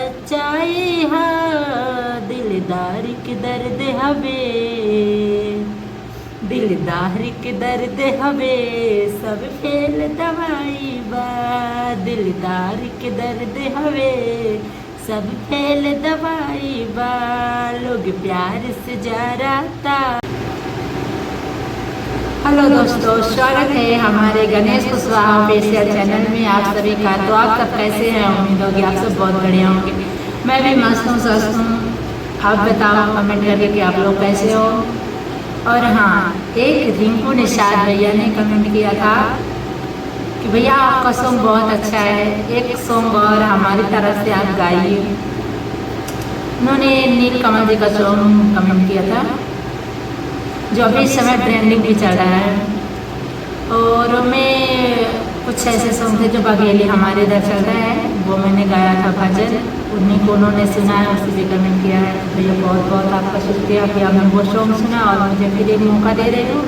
सच्चाई है, दिलदार के दर्द हवे, दिलदार के दर्द हवे, सब फेल दवाई बा। दिलदार के दर्द हवे, सब फेल दवाई बा। लोग प्यार से जराता। हेलो दोस्तों, स्वागत है हमारे गणेश कुशवाहा ऑफिशियल चैनल में आप सभी का। तो आप सब कैसे हैं? उम्मीद होगी आप सब बहुत बढ़िया होंगे। मैं भी मस्त हूँ, स्वस्थ हूँ। आप बताओ कमेंट करके कि आप लोग कैसे हो। और हाँ, एक रिंकू निषाद भैया ने कमेंट किया था कि भैया आपका सॉन्ग बहुत अच्छा है, एक सॉन्ग और हमारी तरफ से आप गाइए। उन्होंने नील कमल जी का सॉन्ग कमेंट किया था जो अभी इस समय ट्रेंडिंग भी चल रहा है। और मैं कुछ ऐसे सॉन्ग थे जो बघेली हमारे इधर चल रहा है, वो मैंने गाया था भजन। उन्हीं को उन्होंने सुना है, उससे भी कमेंट किया है। भैया बहुत बहुत आपका शुक्रिया कि आपने वो सॉन्ग सुना और मुझे फिर एक मौका दे रहे हो।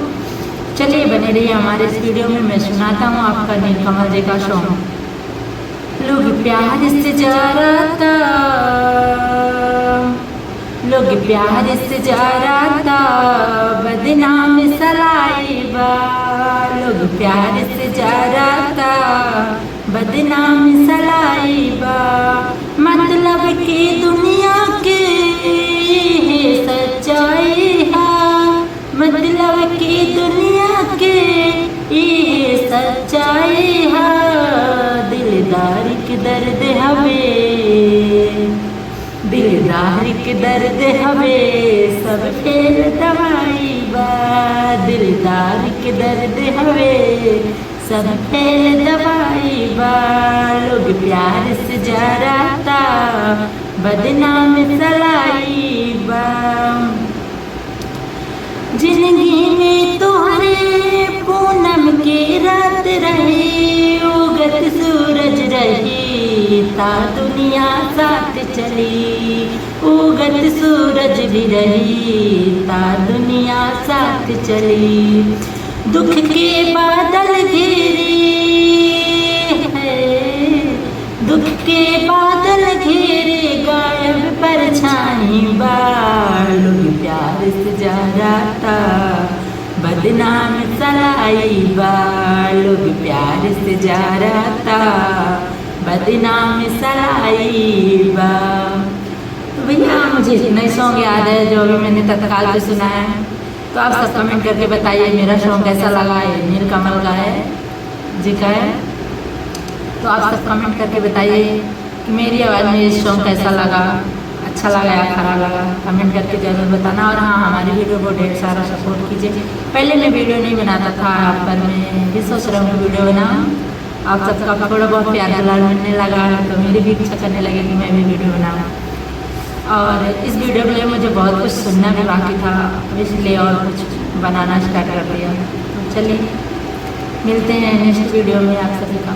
चलिए बने रहिए हमारे इस वीडियो में। मैं सुनाता हूँ आपका नील कमल जी का सॉन्ग। लोग प्यार से जराता, लोग प्यार से जराता, बदनाम सलाई बा। लोग प्यार से जराता, बदनाम सलाई बा। मतलब की दुनिया के ये सच्चाई है, मतलब की दुनिया के ये सच्चाई है। दिलदार के दर्द हवे, दिलदार के दर्द हवे, सब फेल दवाई बा। दिलदार के दर्द हवे, सब फेल दवाई बा। लोग प्यार से जराता, बदनाम सलाई बा। जिंदगी में तोहरे पूनम की रात रही, उगत सूरज रही, ता दुनिया साथ चली। उगत सूरज भी रही, ता दुनिया साथ चली। दुख के बादल घेरे है, दुख के बादल घेरे, गायब परछाई बा। लोग प्यार से जराता, बदनाम सलाई बा। लोग प्यार से जराता, बदनाम सलाई बा। तो भैया मुझे नई सॉन्ग याद है जो अभी मैंने तत्काल पे सुना है। तो आप सब कमेंट करके बताइए मेरा सॉन्ग कैसा लगा है। नील कमल का है जी का है। तो आप सब कमेंट करके बताइए कि मेरी आवाज़ में ये सॉन्ग कैसा लगा, अच्छा लगा या खराब लगा। कमेंट करके जरूर बताना। और हाँ, हमारी वीडियो को ढेर सारा सपोर्ट कीजिए। पहले मैं वीडियो नहीं बनाता था, आप पर मैं भी सोच रहा हूँ वीडियो बनाऊँ। आप सबका थोड़ा बहुत प्यार दुलार मिलने लगा तो मेरी भी इच्छा करने लगी कि मैं भी वीडियो बनाऊँ। और इस वीडियो में मुझे बहुत कुछ सुनना भी बाकी था, इसलिए और कुछ बनाना स्टार्ट कर दिया। तो चलिए मिलते हैं नेक्स्ट वीडियो में आप सभी का।